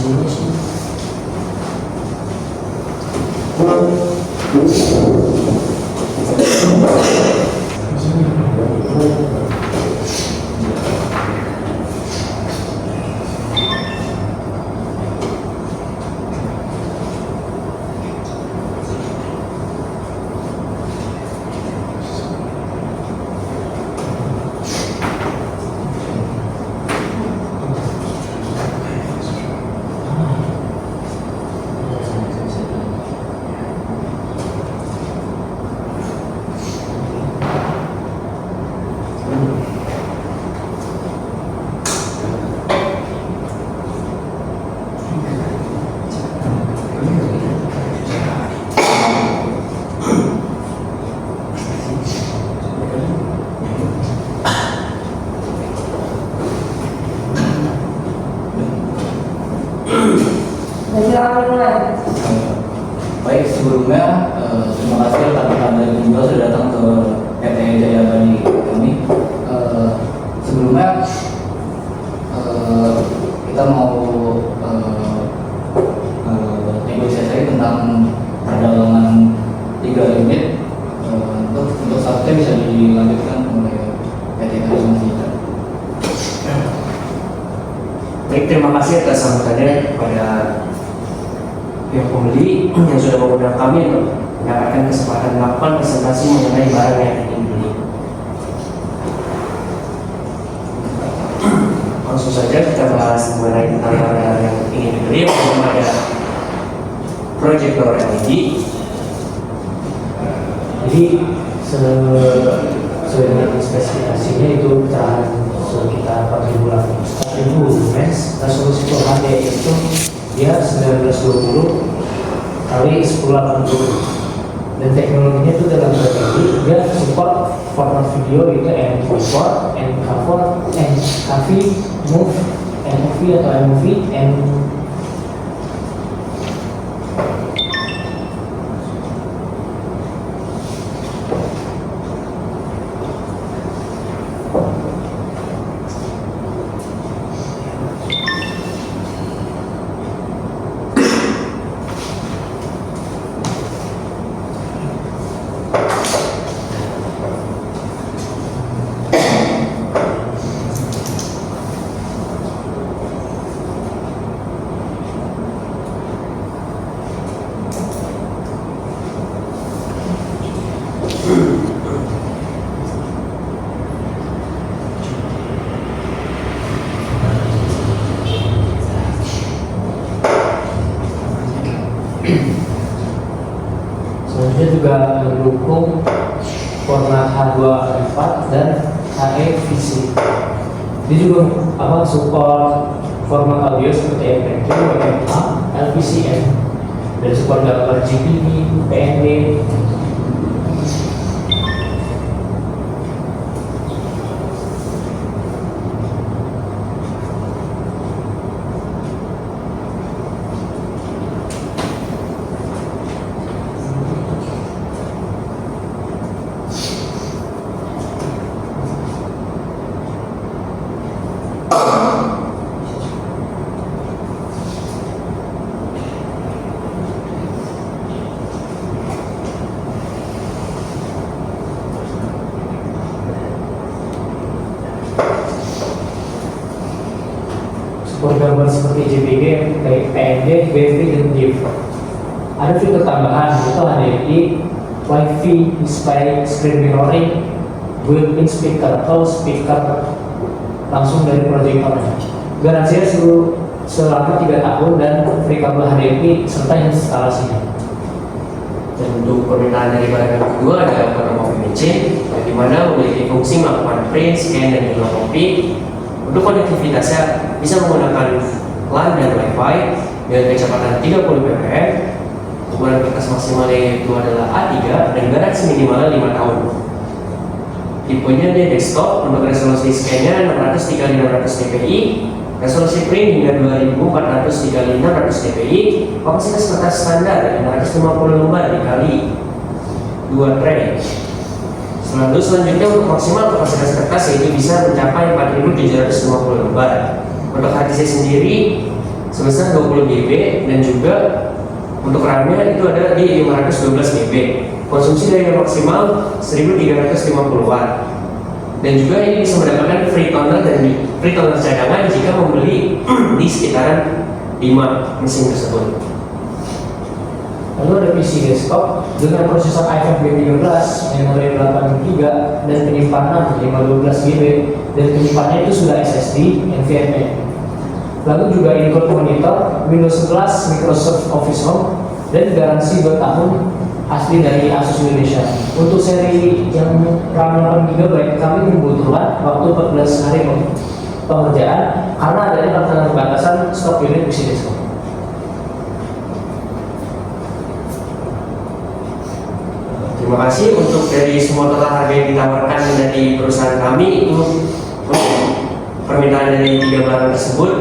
sini sih. Baik, sebelumnya terima kasih rekan-rekan dari Bunda sudah datang ke PT Jaya Bani kami. Sebelumnya kita mau negosiasi tentang perdagangan 3 unit untuk saatnya bisa dilanjutkan oleh PT Karisma Citra. Baik, terima kasih atas sambutannya kepada pihak pembeli yang sudah mengundang kami untuk mendapatkan kesempatan melakukan presentasi mengenai barang yang ingin dibeli. Langsung saja kita bahas mengenai tentang barang yang ingin dibeli. Pertama ada proyektor LED. Jadi sesuai dengan spesifikasinya itu pecahan sekitar 4.000 lumens. Resolusi Full HD itu dia 1920 kali 1080, dan teknologinya itu dalam kategori dia support format video itu MP4, NK4, NKV, MOV, MOV atau MOV, selanjutnya juga mendukung format H264 dan HEVC. Dia juga support format audio seperti MP3, WMA, LVCM, dan support gambar JPG, PNG. Support gambar seperti JPG, PNG, BV, dan GIF. Ada fitur tambahan yaitu HDMI, Wi-Fi, display, screen mirroring, built-in speaker atau speaker langsung dari proyektornya. Garansinya selama 3 tahun dan free kabel HDMI serta instalasinya. Dan untuk permintaan dari barang yang kedua ada fotokopi PC, di mana memiliki fungsi melakukan print, scan, dan juga copy. Untuk konektivitasnya bisa menggunakan LAN dan Wi-Fi dengan kecepatan 30 Mbps. Ukuran kertas maksimalnya itu adalah A3 dan garansi minimalnya 5 tahun. Tipenya dia desktop, untuk resolusi scan-nya 600 x 600 dpi, resolusi print hingga 2400 x 600 dpi, kapasitas kertas standar 550 lembar dikali 2 tray. Selanjutnya untuk maksimal kapasitas kertas yaitu bisa mencapai 4750 lembar. Untuk harddisk sendiri sebesar 20 GB dan juga untuk RAM-nya itu ada di 512 GB. Konsumsi daya maksimal 1350 watt. Dan juga ini bisa mendapatkan free toner dan free toner cadangan jika membeli di sekitaran 5 mesin tersebut. Lalu ada PC desktop dengan prosesor i5 B13, memori 8 GB dan penyimpanan 512 GB dan penyimpanannya itu sudah SSD NVMe. Lalu juga include monitor Windows 11, Microsoft Office Home dan garansi 2 tahun asli dari Asus Indonesia. Untuk seri yang RAM 8 GB kami membutuhkan waktu 14 hari pengerjaan karena adanya keterbatasan stok unit PC desktop. Terima kasih untuk dari semua total harga yang ditawarkan dari perusahaan kami itu permintaan dari 3 barang tersebut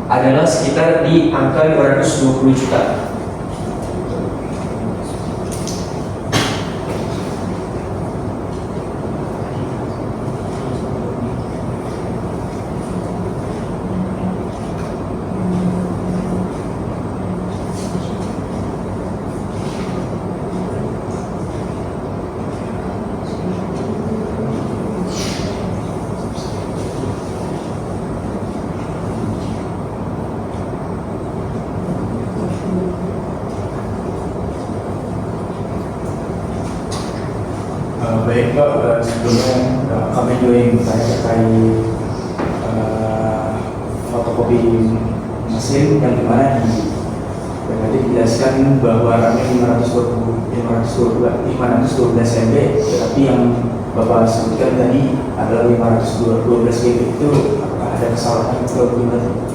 adalah sekitar di angka 220 juta. Baik Pak, sebelumnya kami juga ingin bertanya terkait fotokopi mesin yang dimana dan tadi dijelaskan bahwa RAM-nya 512 MB, tetapi yang Bapak sebutkan tadi adalah 512 GB. Itu apakah ada kesalahan atau bagaimana?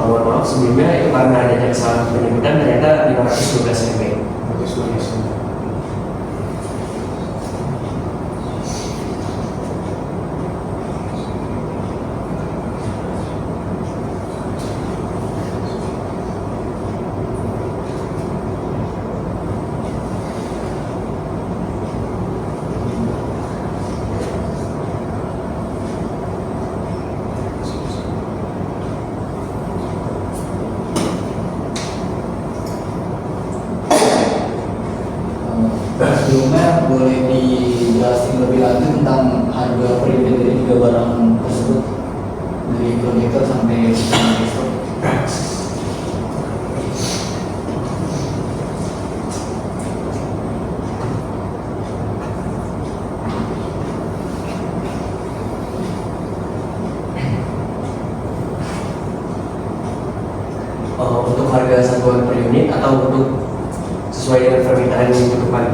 Mohon maaf sebelumnya itu karena adanya kesalahan penyebutan ternyata 512 MB. Sebelumnya boleh dijelasin lebih lanjut tentang harga per unit dari 3 barang tersebut dari monitor sampai desktop. Untuk harga satuan per unit atau untuk sesuai dengan permintaan yang dibutuhkan.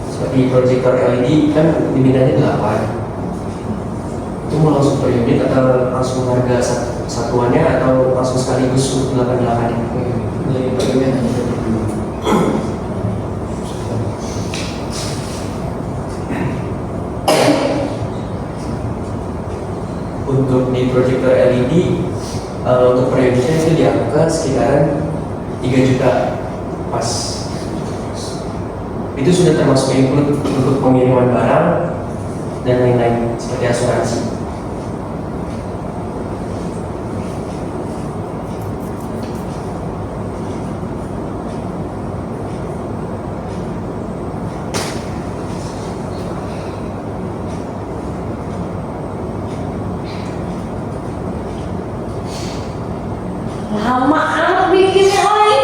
Seperti proyektor LED kan diminatnya 8. Itu mau langsung per unit atau langsung harga satuannya atau langsung sekaligus untuk 88 nya? Dari per unit hanya dulu. Untuk di proyektor LED untuk per unitnya itu di angka sekitaran 3 juta pas. Itu sudah termasuk include untuk pengiriman barang dan lain-lain seperti asuransi. Lama amat bikinnya, oi.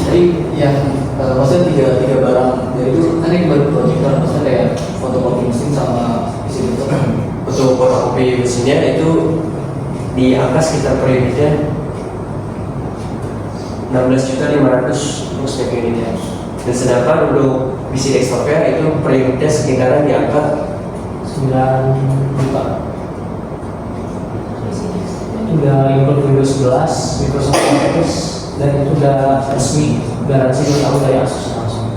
Jadi yang maksudnya tiga barang dari itu kan yang baru proyektor, maksudnya kayak fotokopi mesin sama isi itu. Untuk fotokopi mesinnya itu di angka sekitar per unitnya 16.500.000 untuk setiap unitnya. Dan sedangkan untuk PC desktopnya itu per unitnya sekitaran di angka 9 juta. Itu udah include Windows 11, Microsoft Office, dan itu udah resmi garansi 2 tahun dari Asus langsung.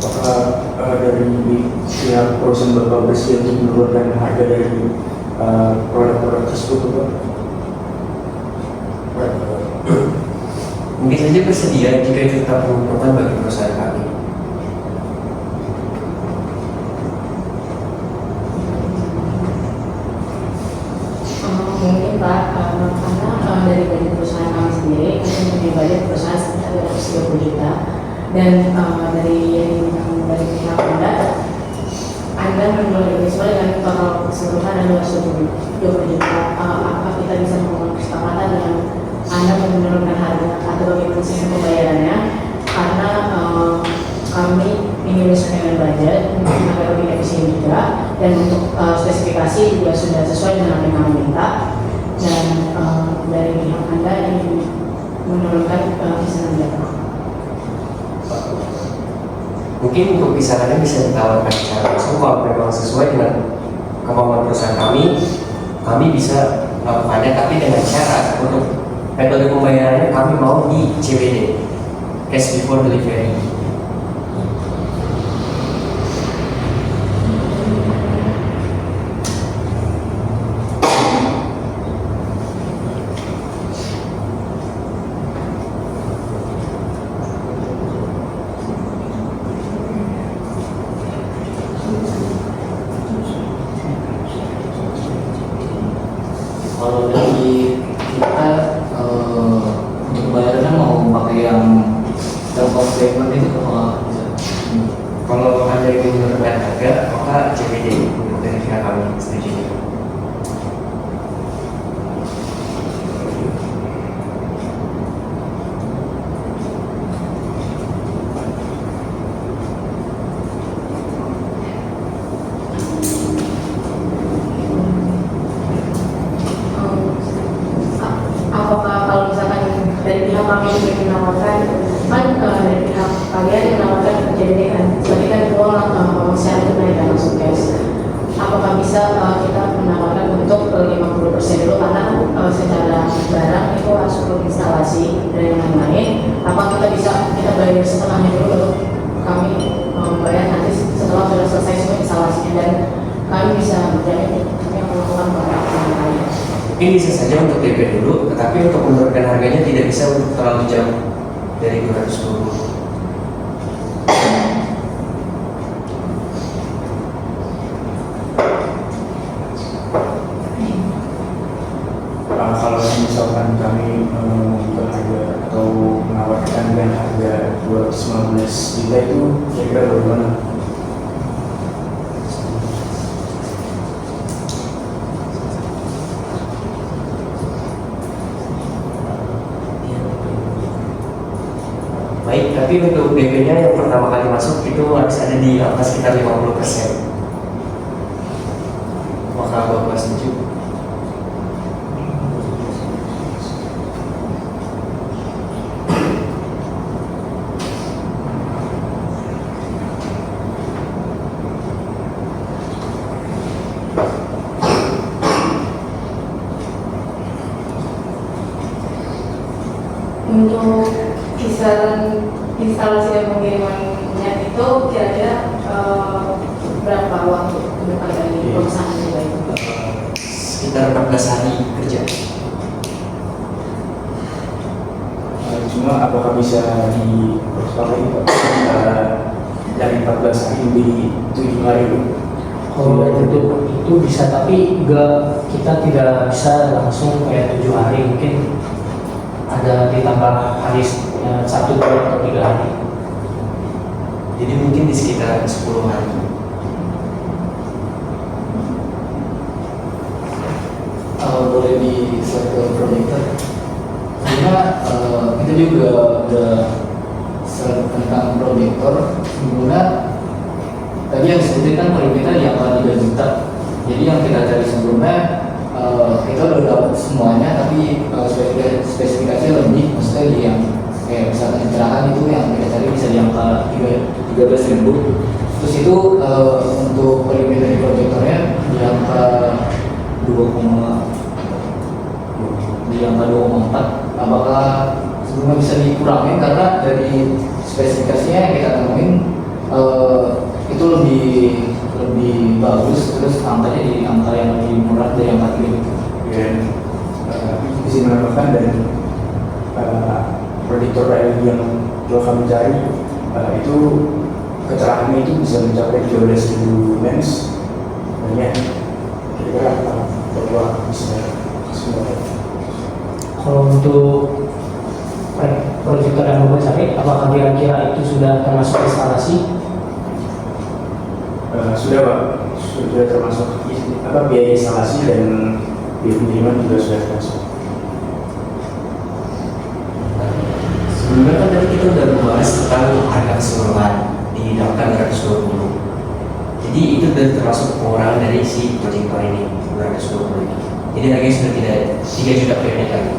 apakah dari pihak perusahaan Bapak bersedia untuk menurunkan harga dari produk-produk tersebut Bapak? Mungkin saja bersedia jika itu tetap menguntungkan bagi perusahaan kami. Mungkin Pak, karena dari budget perusahaan kami sendiri, kami mempunyai budget perusahaan sekitar 230 juta, dan dari yang diminta dari pihak Anda menjual visual dengan total keseluruhan ada 220 juta. Apa kita bisa membangun kesepakatan dengan Anda menurunkan harga atau bagaimana sistem pembayarannya? Karena kami ingin menyesuaikan dengan budget agar lebih efisien juga, dan untuk spesifikasi juga sudah sesuai dengan apa yang kami minta, dan dari pihak Anda ingin menurunkan kisaran berapa? Mungkin untuk kisarannya bisa ditawarkan secara langsung. Kalau memang sesuai dengan kemampuan perusahaan kami bisa melakukannya, tapi dengan syarat untuk metode pembayarannya kami mau di CBD, cash before delivery. Kalau dari kita untuk bayarannya mau pakai yang term of payment itu apa bisa? Kalau Anda ingin menurunkan harga, maka CBD dari pihak kami setuju. Apakah kalau misalkan dari pihak kami ingin menawarkan, kan dari pihak kalian yang menawarkan jadi kan sebagai kan uang secara tunai dan langsung cash, apakah bisa kita menawarkan untuk 50% dulu, karena secara barang itu harus perlu instalasi dan yang lain-lain. Apa kita bayar setengahnya dulu, baru kami membayar nanti setelah sudah selesai semua instalasinya, dan kami bisa menjamin kami akan melakukan barang yang lain. Mungkin bisa saja untuk DP dulu, tetapi untuk menurunkan harganya tidak bisa untuk terlalu jauh dari 220. Kalau misalkan kami membuka harga atau menawarkan dengan harga 219 juta itu kira-kira bagaimana? Baik, tapi untuk DP-nya yang pertama kali masuk itu harus ada di angka sekitar 50%. Maka Bapak setuju? Untuk kisaran instalasi dan pengirimannya itu kira-kira berapa waktu untuk dari perusahaan juga itu? Sekitar 14 hari kerja. Cuma apakah bisa dipersepakai dari 14 hari menjadi 7 hari itu? Kalau itu bisa, tapi kita tidak bisa langsung kayak 7 hari, mungkin ada ditambah hari 1, 2, atau 3 hari. Jadi mungkin di sekitar 10 hari. Boleh di slide ke projector. Sebenarnya kita juga udah slide tentang projector. Sebenarnya tadi yang disebutkan kan paling kita di angka 3 juta. Jadi yang kita cari sebelumnya kita udah dapat semuanya, tapi spesifikasinya lebih, maksudnya di yang kayak misalkan pencerahan itu yang kita cari bisa di angka 13.000. Terus itu untuk perimeter dari proyektornya di angka 2,4. Apakah sebelumnya bisa dikurangin, karena dari spesifikasinya yang kita temuin mencari itu kecerdasannya itu bisa mencapai 12.000 mens banyak. Kira-kira apa Bapak bisa sebenarnya? Kalau untuk proyektor yang Bapak cari, apakah kira-kira itu sudah termasuk instalasi? Sudah Pak, sudah termasuk biaya instalasi dan biaya pengiriman juga sudah termasuk. Sebelumnya kan tadi kita udah membahas tentang harga keseluruhan di daftar 220. Jadi itu udah termasuk pengurangan dari si proyektor ini 220 ini. Jadi harganya sudah tidak 3 juta per unit lagi.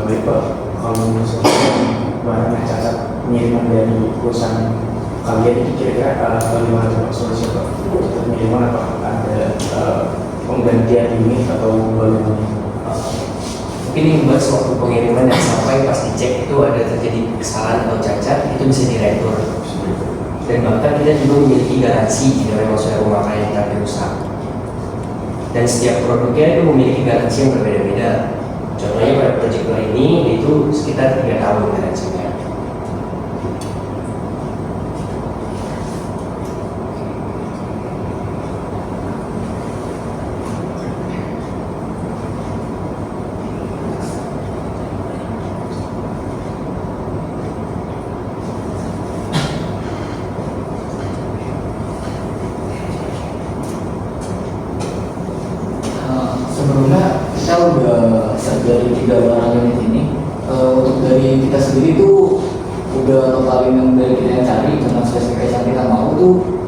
Baik Pak, kalau misalnya barang yang cacat pengiriman dari perusahaan kalian itu kira-kira bagaimana Pak solusi Pak? Pengiriman apa ada penggantian unit atau bagaimana? Mungkin yang bahas waktu pengiriman yang sampai pas dicek itu ada terjadi kesalahan atau cacat, itu bisa diretur. Dan bahkan kita juga memiliki garansi jika memang sudah memakai tapi rusak. Dan setiap produknya itu memiliki garansi yang berbeda-beda. Contohnya pada proyektor ini itu sekitar 3 tahun garansinya. Sebelumnya kita udah set dari 3 barang unit ini. Untuk dari kita sendiri tuh udah totalin yang dari kita yang cari dengan spesifikasi yang kita mau tuh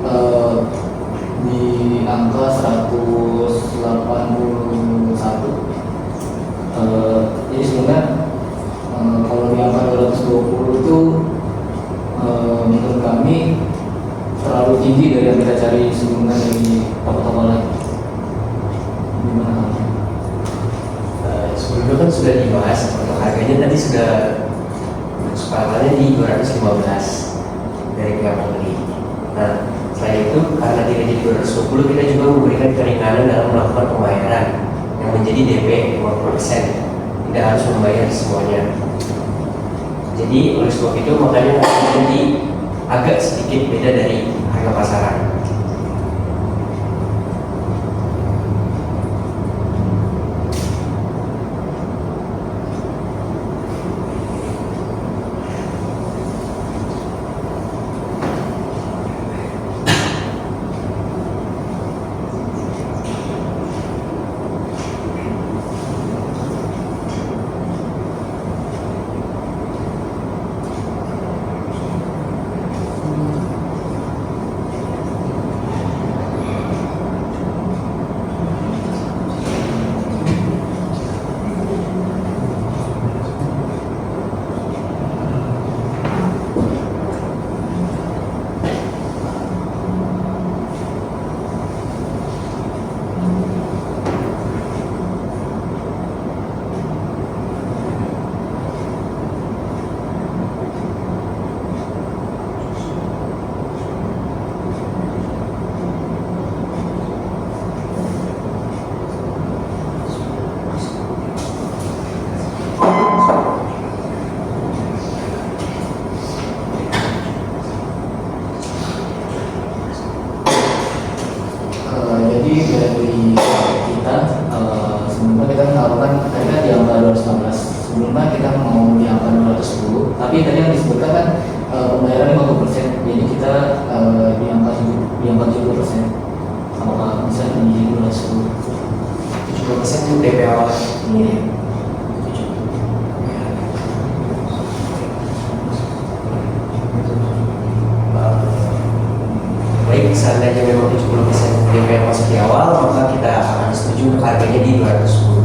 di angka 181. Jadi sebenarnya kalau di angka 220 itu menurut kami terlalu tinggi dari yang kita cari sebelumnya dari toko-toko lain. Gimana? Sebelumnya kan sudah dibahas untuk harganya tadi sudah kesepakatannya di 215 dari pihak pembeli. Nah, selain itu karena tidak jadi 220 kita juga memberikan keringanan dalam melakukan pembayaran yang menjadi DP 50%, tidak harus membayar semuanya. Jadi oleh sebab itu makanya jadi agak sedikit beda dari harga pasaran. Jadi dari kita sebelumnya kita menaruhkan tadi kan di angka 215. Sebelumnya kita mau di angka 210, tapi tadi yang disebutkan kan pembayaran 50%. Jadi kita di angka 70%. Apakah bisa di 210? 70% itu DP awal. Iya. Baik, seandainya memang 70% DP masuk di awal, maka kita akan setuju untuk harganya di 210.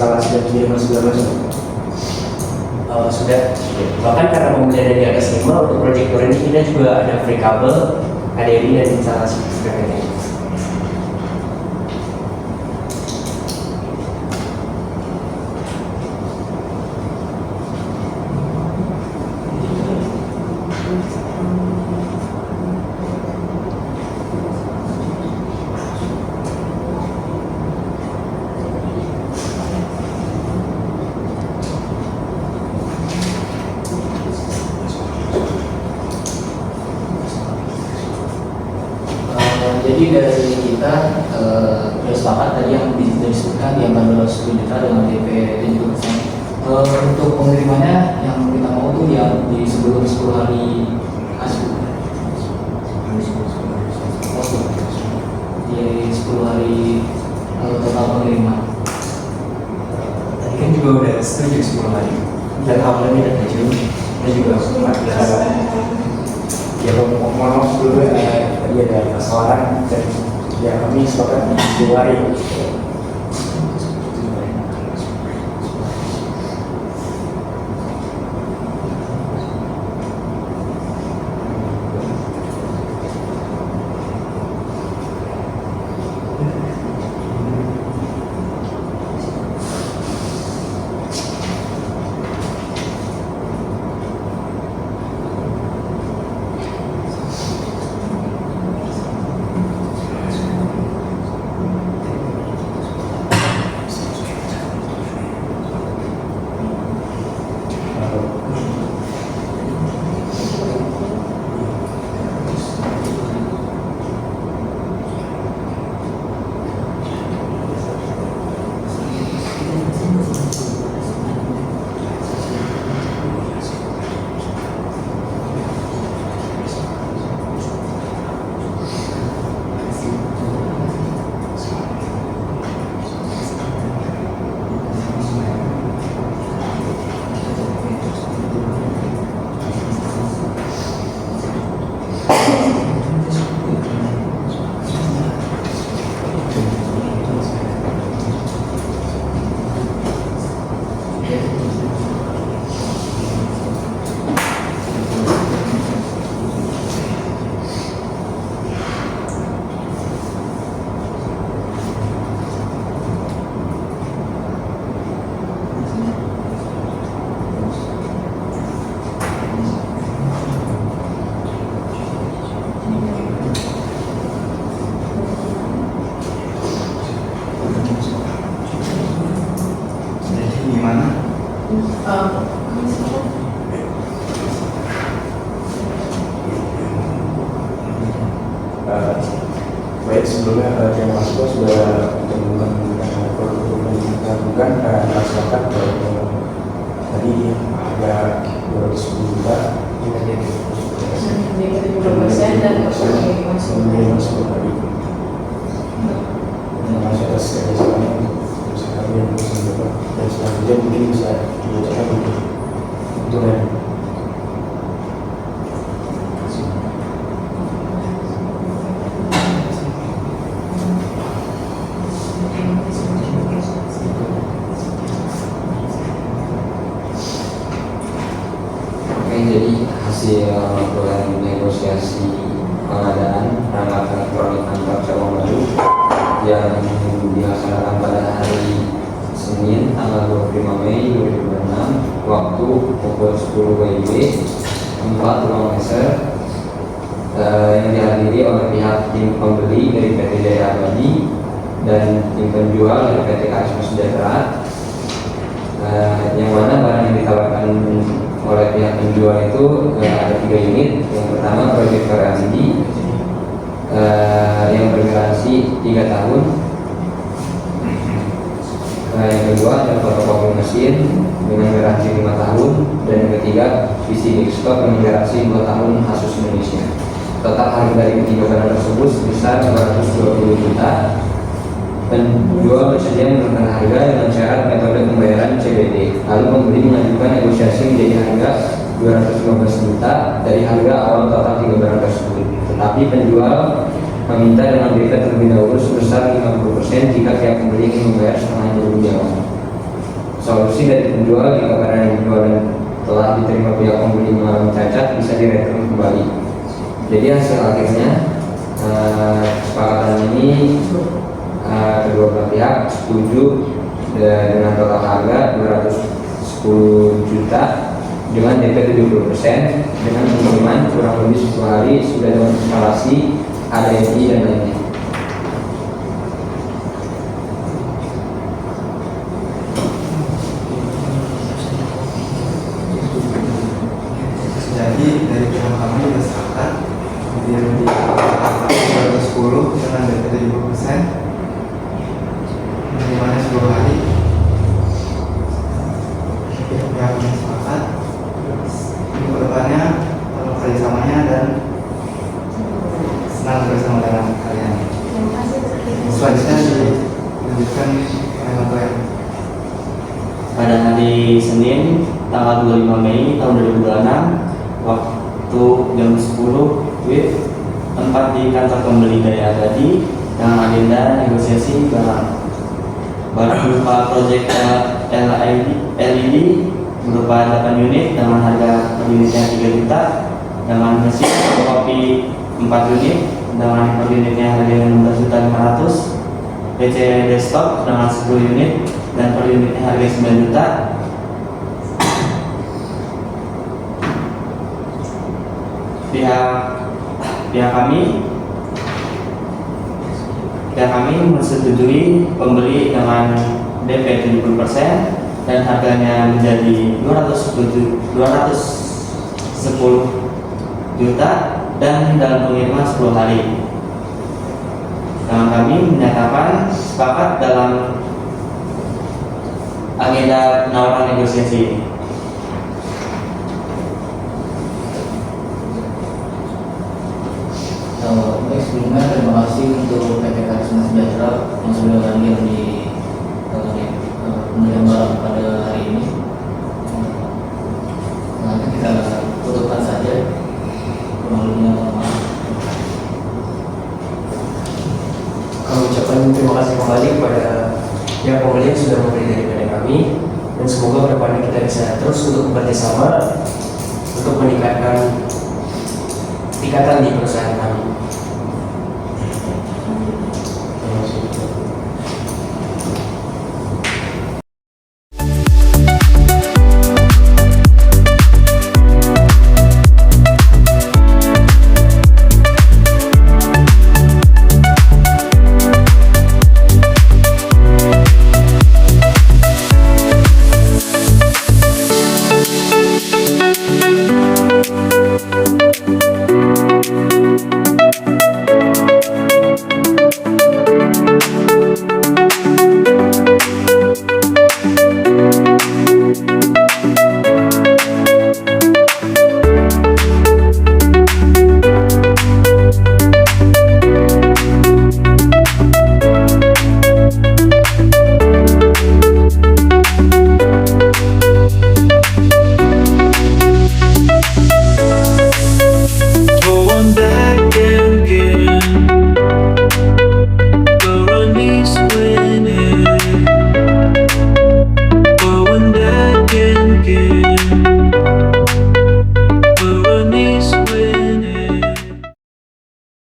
instalasi dan pengiriman segala macam? Sudah. Bahkan karena pembelian di atas 5 untuk proyektor ini kita juga ada free kabel, HDMI dan instalasi sebagainya. Jadi dari kita sudah sepakat tadi yang disebutkan yang 14 juta dengan DP 70%. Untuk pengirimannya yang kita mau tuh yang di sebelum 10 hari asuh. Di 10 hari total pengiriman. Tadi kan juga udah setuju 10 hari. Dan awalnya kita kita juga 14. Ya mohon maaf sebelumnya tadi ada kesalahan dan ya kami sepakat di 2 hari. Baik, sebelumnya terima kasih sudah menemukan produk-produk yang kita lakukan. Masyarakat tadi ada 210 juta dan pengiriman 10 hari. Terima kasih atas kerjasamanya untuk kami yang bisa mendapat dan selanjutnya mungkin bisa diucapkan untuk lain. Jadi hasil melakukan negosiasi pengadaan perangkat elektronik antar cabang baru yang dilaksanakan pada hari Senin tanggal 25 Mei 2006 waktu pukul 10 WIB 4 ruang laser yang dihadiri oleh pihak tim pembeli dari PT Jaya Abadi dan tim penjual dari PT Karisma Sejahtera, yang mana barang yang ditawarkan oleh pihak penjual itu ada 3 unit. Yang pertama proyektor LCD yang bergaransi 3 tahun. Yang kedua ada fotokopi mesin dengan garansi 5 tahun, dan yang ketiga PC desktop dengan garansi 2 tahun Asus Indonesia. Total harga dari ketiga barang tersebut sebesar 220 juta. Penjual bersedia menurunkan harga dengan syarat metode pembayaran CBD. Lalu pembeli mengajukan negosiasi menjadi harga 215 juta dari harga awal total 3 barang tersebut. Tetapi penjual meminta dengan DP terlebih dahulu sebesar 50% jika pihak pembeli ingin membayar setengahnya terlebih dahulu. solusi dari penjual jika barang yang dijual dan telah diterima pihak pembeli mengalami cacat bisa direkrut kembali. Jadi hasil akhirnya kesepakatan ini kedua belah pihak setuju dengan total harga 210 juta dengan DP 70% dengan pengiriman kurang lebih 10 hari sudah dengan instalasi HDMI dan lainnya. Jadi dari pihak kami sudah sepakat kemudian di 210 dengan DP 70% minimalnya 10 hari. Pihak kami sepakat untuk kedepannya tolong kerjasamanya dan senang bersama dengan kalian. Selanjutnya dilanjutkan oleh Bapak yang pada hari Senin tanggal 25 Mei tahun 2026 waktu jam 10 WIB tempat di kantor pembeli Daya Abadi dengan agenda negosiasi barang berupa proyek LED berupa 8 unit dengan harga per unitnya 3 juta dengan mesin kopi 4 unit dengan per unitnya harga 16.500.000, PC desktop dengan 10 unit dan per unitnya harga 9 juta. Pihak kami menyetujui pembeli dengan DP 70% dan harganya menjadi 210 juta dan dalam pengiriman 10 hari. Dan kami menyatakan sepakat dalam agenda penawaran negosiasi. Baik, sebelumnya terima kasih untuk PT Karisma Sejahtera yang sudah hadir di pembelian barang pada hari ini. Nanti kita tutupkan saja. Kurang lebihnya mohon maaf. Kami ucapkan terima kasih kembali kepada pihak pembeli yang sudah membeli daripada kami, dan semoga kedepannya kita bisa terus untuk bekerjasama untuk meningkatkan tingkatan di perusahaan kami.